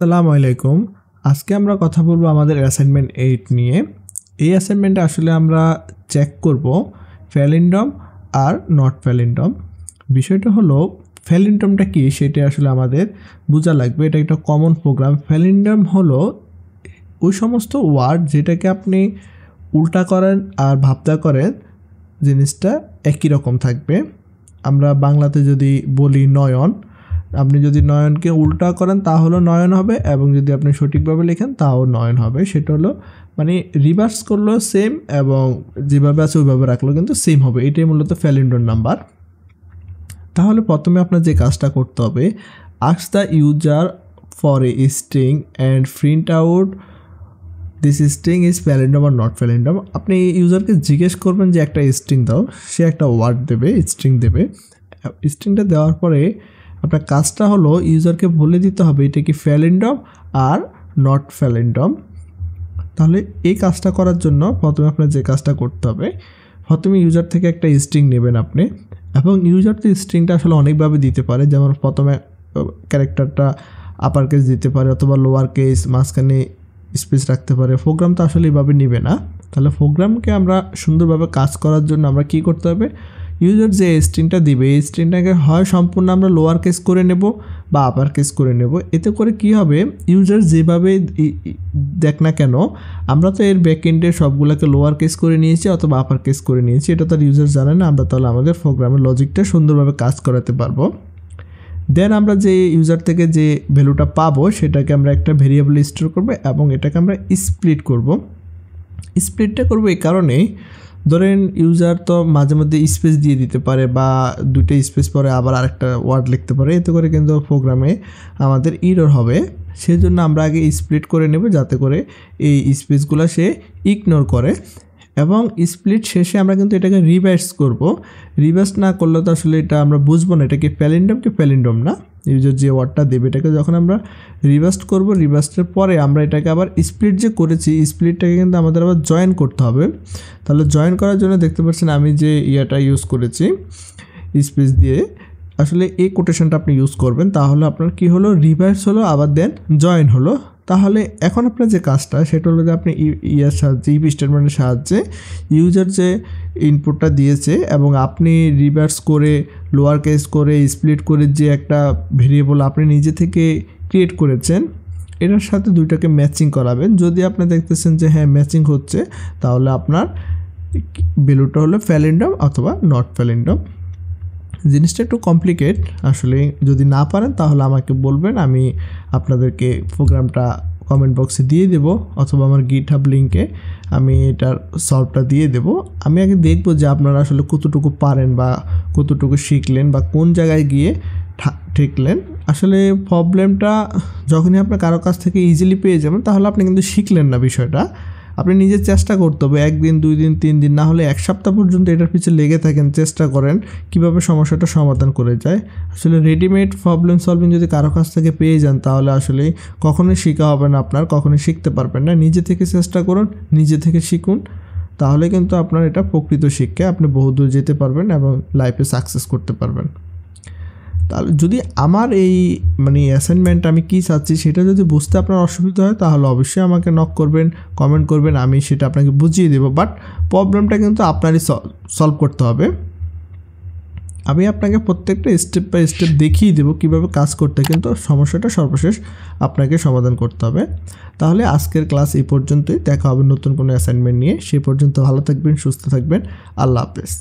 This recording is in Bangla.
আসসালামু আলাইকুম। আজকে আমরা কথা বলবো আমাদের অ্যাসাইনমেন্ট 8 নিয়ে। এই অ্যাসাইনমেন্টে আসলে আমরা চেক করব ফ্যালিন্ডম আর নট ফ্যালিন্ডম। বিষয়টা হলো ফ্যালিন্ডমটা কি সেটা আসলে আমাদের বোঝা লাগবে। এটা একটা কমন প্রোগ্রাম। ফ্যালিন্ডম হলো ওই সমস্ত ওয়ার্ড যেটাকে আপনি উল্টা করেন আর ভাবতা করেন জিনিসটা একই রকম থাকবে। আমরা বাংলাতে যদি বলি নয়ন, আপনি যদি নয়নকে উল্টা করেন তাহলে নয়ন হবে, এবং যদি আপনি সঠিকভাবে লেখেন তাও নয়ন হবে। সেটা হলো মানে রিভার্স করলো সেম, এবং যেভাবে আছে ওইভাবে রাখলো কিন্তু সেম হবে। এটাই মূলত ফ্যালিন্ডম নাম্বার। তাহলে প্রথমে আপনার যে কাজটা করতে হবে, ask the user for a string and print out this string is palindrome আর নট ফ্যালিন্ডম। আপনি ইউজারকে জিজ্ঞেস করবেন যে একটা স্ট্রিং দাও, সে একটা ওয়ার্ড দেবে, স্ট্রিং দেবে। স্ট্রিংটা দেওয়ার পরে আপনার কাজটা হলো ইউজারকে বলে দিতে হবে এটা কি ফ্যালিন্ডম আর নট ফ্যালিন্ডম। তাহলে এই কাজটা করার জন্য প্রথমে আপনার যে কাজটা করতে হবে, প্রথমে ইউজার থেকে একটা স্ট্রিং নেবেন আপনি, এবং ইউজার তো স্ট্রিংটা আসলে অনেকভাবে দিতে পারে। যেমন প্রথমে ক্যারেক্টারটা আপার কেস দিতে পারে, অথবা লোয়ার কেস, মাঝখানে স্পেস রাখতে পারে। প্রোগ্রাম তো আসলে এইভাবে নেবে না। তাহলে প্রোগ্রামকে আমরা সুন্দরভাবে কাজ করার জন্য আমরা কি করতে হবে, ইউজার যে স্ট্রিংটা দিবে এই স্ট্রিংটাকে হয় সম্পূর্ণ আমরা লোয়ার কেস করে নেব বা আপার কেস করে নেব। এতে করে কি হবে, ইউজার যেভাবে দেখ না কেন, আমরা তো এর ব্যাকএন্ডে সবগুলোকে লোয়ার কেস করে নিয়েছি অথবা আপার কেস করে নিয়েছি, এটা তার ইউজার জানে না। আমরা তাহলে আমাদের প্রোগ্রামের লজিকটা সুন্দরভাবে কাজ করাতে পারবো। দেন আমরা যে ইউজার থেকে যে ভ্যালুটা পাবো সেটাকে আমরা একটা ভেরিয়েবল স্টোর করব, এবং এটাকে আমরা স্প্লিট করব। স্প্লিটটা করবো এই কারণেই, ধরেন ইউজার তো মাঝে মধ্যে স্পেস দিয়ে দিতে পারে, বা দুইটা স্পেস পরে আবার আরেকটা ওয়ার্ড লিখতে পারে। এতে করে কিন্তু প্রোগ্রামে আমাদের এরর হবে। সেই জন্য আমরা আগে স্প্লিট করে নেব, যাতে করে এই স্পেসগুলো সে ইগনোর করে। এবং স্প্লিট শেষে আমরা কিন্তু এটাকে রিভার্স করব। রিভার্স না করলে তো আসলে এটা আমরা বুঝবো না এটা কি ফ্যালিন্ডম কি ফ্যালিন্ডম না। ইউজার যে ওয়ার্ডটা দেবে এটাকে যখন আমরা রিভার্স করব, রিভার্সের পরে আমরা এটাকে আবার স্প্লিট যে করেছি স্প্লিটটাকে কিন্তু আমাদের আবার জয়েন করতে হবে। তাহলে জয়েন করার জন্য দেখতে পাচ্ছেন আমি যে ইয়াটা ইউজ করেছি স্পেস দিয়ে, আসলে এই কোটেশনটা আপনি ইউজ করবেন। তাহলে আপনার কি হলো, রিভার্স হলো আবার দেন জয়েন হলো। তাহলে এখন আপনার যে কাজটা সেটা হলো যে আপনি ইয়ার সাহায্যে, ইফ স্টেটমেন্টের সাহায্যে ইউজার যে ইনপুটটা দিয়েছে এবং আপনি রিভার্স করে লোয়ার কেস করে স্প্লিট করে যে একটা ভেরিয়েবল আপনি নিজে থেকে ক্রিয়েট করেছেন, এটার সাথে দুইটাকে ম্যাচিং করাবেন। যদি আপনি দেখতেছেন যে হ্যাঁ ম্যাচিং হচ্ছে, তাহলে আপনার ভ্যালুটা হলো ফ্যালিন্ডম অথবা নট ফ্যালিন্ডম। জিনিসটা একটু কমপ্লিকেট, আসলে যদি না পারেন তাহলে আমাকে বলবেন, আমি আপনাদেরকে প্রোগ্রামটা কমেন্ট বক্সে দিয়ে দেব, অথবা আমার গিটহাব লিঙ্কে আমি এটার সলভটা দিয়ে দেব। আমি আগে দেখব যে আপনারা আসলে কতটুকু পারেন বা কতটুকু শিখলেন বা কোন জায়গায় গিয়ে ঠেকলেন। আসলে প্রবলেমটা যখনই আপনার কারো কাছ থেকে ইজিলি পেয়ে যাবেন তাহলে আপনি কিন্তু শিখলেন না বিষয়টা। আপনি নিজের চেষ্টা করতে হবে, 1 দিন 2 দিন 3 দিন না হলে 1 সপ্তাহ পর্যন্ত এটার পিছনে লেগে থাকেন, চেষ্টা করেন কীভাবে সমস্যাটা সমাধান করে যায়। আসলে রেডিমেড প্রবলেম সলভিং যদি কারো কাছ থেকে পেয়ে যান তাহলে আসলে কখনোই শেখা হবে না, আপনার কখনোই শিখতে পারবেন না। নিজে থেকে চেষ্টা করুন, নিজে থেকে শিখুন, তাহলে কিন্তু আপনার এটা প্রকৃত শিক্ষা, আপনি বহুদূর যেতে পারবেন এবং লাইফে সাকসেস করতে পারবেন। তাহলে যদি আমার এই অ্যাসাইনমেন্ট আমি কী চাচ্ছি সেটা যদি বুঝতে আপনার অসুবিধা হয় তাহলে অবশ্যই আমাকে নক করবেন, কমেন্ট করবেন, আমি সেটা আপনাকে বুঝিয়ে দেবো। বাট প্রবলেমটা কিন্তু আপনারই সলভ করতে হবে। আমি আপনাকে প্রত্যেকটা স্টেপ বাই স্টেপ দেখিয়ে দেবো কীভাবে কাজ করতে, কিন্তু সমস্যাটা সর্বশেষ আপনাকে সমাধান করতে হবে। তাহলে আজকের ক্লাস এই পর্যন্তই, দেখা হবে নতুন কোনো অ্যাসাইনমেন্ট নিয়ে। সেই পর্যন্ত ভালো থাকবেন, সুস্থ থাকবেন, আল্লাহ হাফেজ।